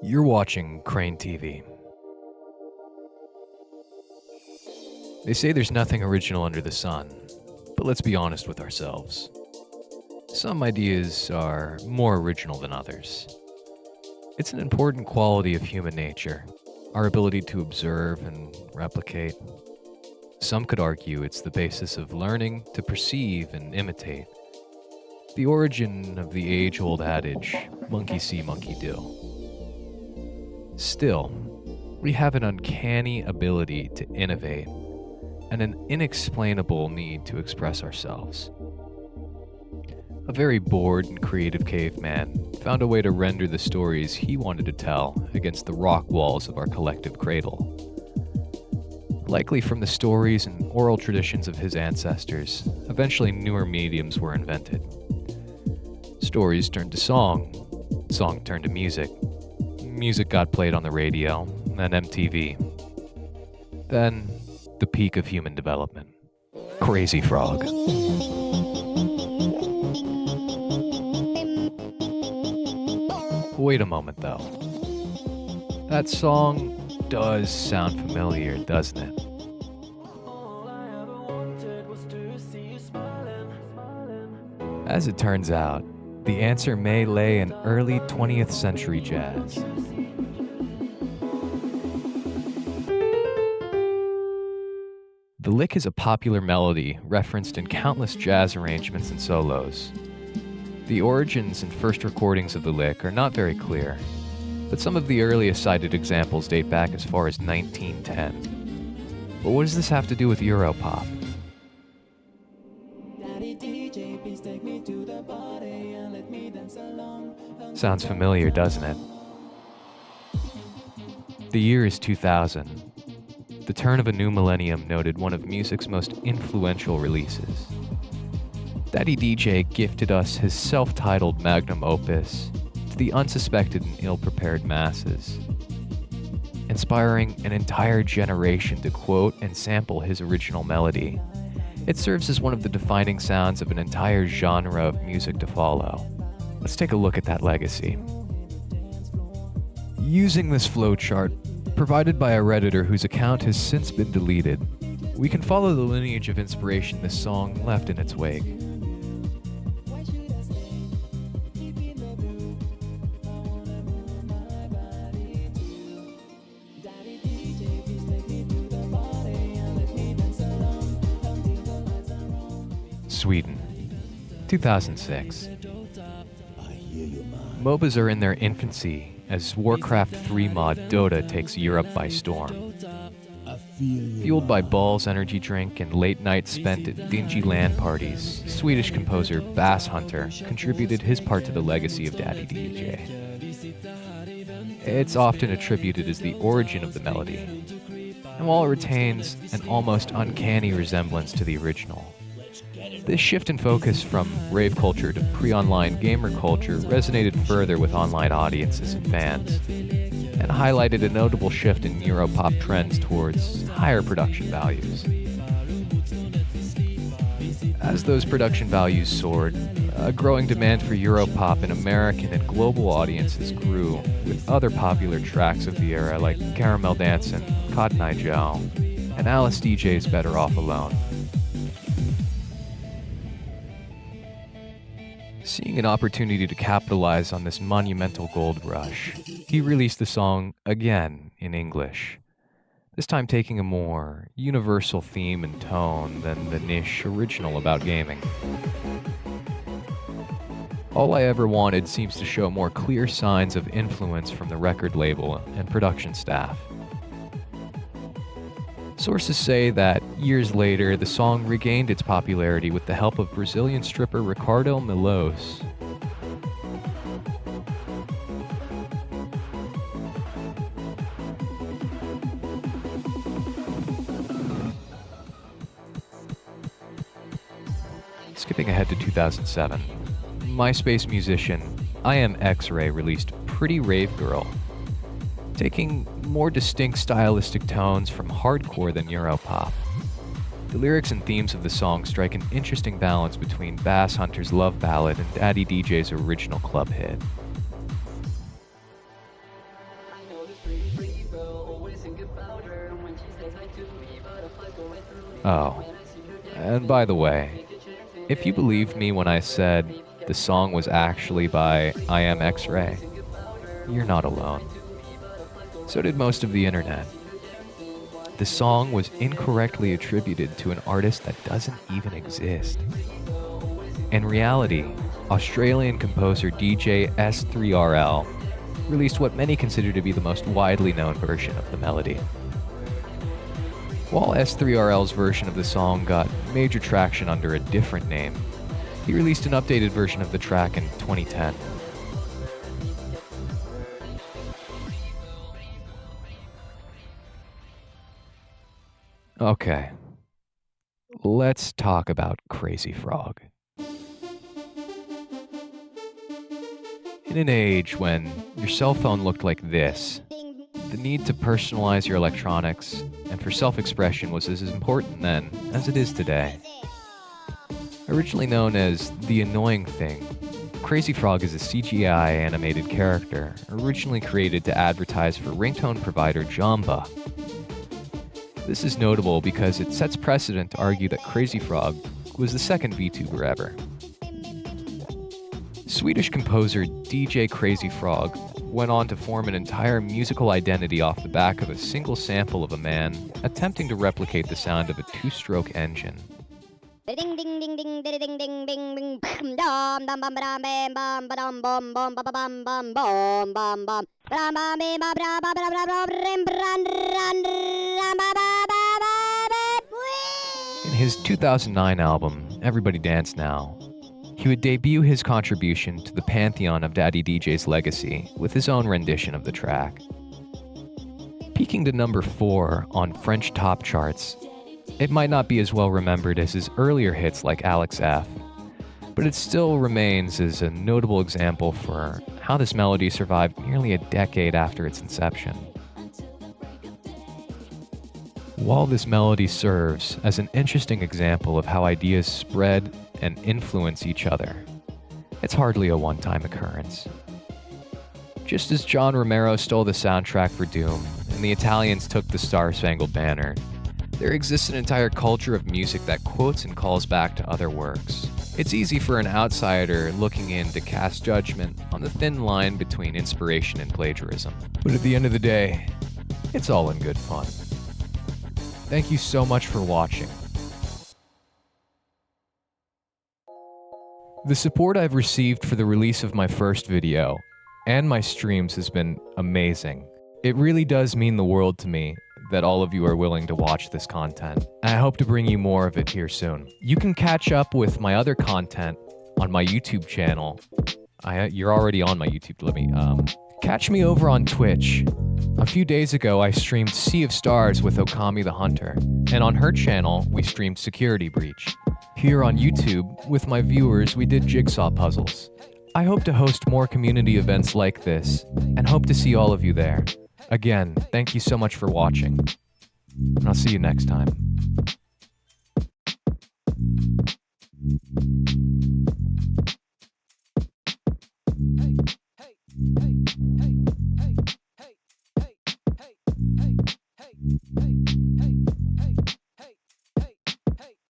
You're watching Crane TV. They say there's nothing original under the sun, but let's be honest with ourselves. Some ideas are more original than others. It's an important quality of human nature, our ability to observe and replicate. Some could argue it's the basis of learning to perceive and imitate. The origin of the age-old adage, monkey see, monkey do. Still, we have an uncanny ability to innovate and an inexplainable need to express ourselves. A very bored and creative caveman found a way to render the stories he wanted to tell against the rock walls of our collective cradle. Likely from the stories and oral traditions of his ancestors, eventually newer mediums were invented. Stories turned to song, song turned to music. Music got played on the radio, and MTV. Then, the peak of human development. Crazy Frog. Wait a moment, though. That song does sound familiar, doesn't it? As it turns out, the answer may lay in early 20th century jazz. The lick is a popular melody referenced in countless jazz arrangements and solos. The origins and first recordings of the lick are not very clear, but some of the earliest cited examples date back as far as 1910. But what does this have to do with Europop? Sounds familiar, doesn't it? The year is 2000. The turn of a new millennium noted one of music's most influential releases. Daddy DJ gifted us his self-titled magnum opus to the unsuspected and ill-prepared masses, inspiring an entire generation to quote and sample his original melody. It serves as one of the defining sounds of an entire genre of music to follow. Let's take a look at that legacy. Using this flowchart, provided by a Redditor whose account has since been deleted, we can follow the lineage of inspiration this song left in its wake. Sweden, 2006. MOBAs are in their infancy as Warcraft 3 mod Dota takes Europe by storm. Fueled by Ball's energy drink and late nights spent at dingy LAN parties, Swedish composer Bass Hunter contributed his part to the legacy of Daddy DJ. It's often attributed as the origin of the melody, and while it retains an almost uncanny resemblance to the original, this shift in focus from rave culture to pre-online gamer culture resonated further with online audiences and fans, and highlighted a notable shift in Europop trends towards higher production values. As those production values soared, a growing demand for Europop in American and global audiences grew, with other popular tracks of the era like Caramel Dancin', Cotton Eye Joe, and Alice DJ's Better Off Alone. Seeing an opportunity to capitalize on this monumental gold rush, he released the song again in English, this time taking a more universal theme and tone than the niche original about gaming. All I Ever Wanted seems to show more clear signs of influence from the record label and production staff. Sources say that years later, the song regained its popularity with the help of Brazilian stripper Ricardo Milos. Skipping ahead to 2007, MySpace musician I Am X-Ray released Pretty Rave Girl, taking more distinct stylistic tones from hardcore than Europop. The lyrics and themes of the song strike an interesting balance between Bass Hunter's love ballad and Daddy DJ's original club hit. Oh, and by the way, if you believed me when I said the song was actually by I Am X-Ray, you're not alone. So did most of the internet. The song was incorrectly attributed to an artist that doesn't even exist. In reality, Australian composer DJ S3RL released what many consider to be the most widely known version of the melody. While S3RL's version of the song got major traction under a different name, he released an updated version of the track in 2010. Okay, let's talk about Crazy Frog. In an age when your cell phone looked like this, the need to personalize your electronics and for self-expression was as important then as it is today. Originally known as The Annoying Thing, Crazy Frog is a CGI animated character originally created to advertise for ringtone provider Jamba. This is notable because it sets precedent to argue that Crazy Frog was the second VTuber ever. Swedish composer DJ Crazy Frog went on to form an entire musical identity off the back of a single sample of a man attempting to replicate the sound of a two-stroke engine. In his 2009 album, Everybody Dance Now, he would debut his contribution to the pantheon of Daddy DJ's legacy with his own rendition of the track. Peaking to number 4 on French top charts, it might not be as well remembered as his earlier hits like Alex F., but it still remains as a notable example for how this melody survived nearly a decade after its inception. While this melody serves as an interesting example of how ideas spread and influence each other, it's hardly a one-time occurrence. Just as John Romero stole the soundtrack for Doom and the Italians took the Star-Spangled Banner, there exists an entire culture of music that quotes and calls back to other works. It's easy for an outsider looking in to cast judgment on the thin line between inspiration and plagiarism. But at the end of the day, it's all in good fun. Thank you so much for watching. The support I've received for the release of my first video and my streams has been amazing. It really does mean the world to me that all of you are willing to watch this content. I hope to bring you more of it here soon. You can catch up with my other content on my YouTube channel. You're already on my YouTube. Catch me over on Twitch. A few days ago, I streamed Sea of Stars with Okami the Hunter, and on her channel, we streamed Security Breach. Here on YouTube, with my viewers, we did jigsaw puzzles. I hope to host more community events like this, and hope to see all of you there. Again, thank you so much for watching, and I'll see you next time.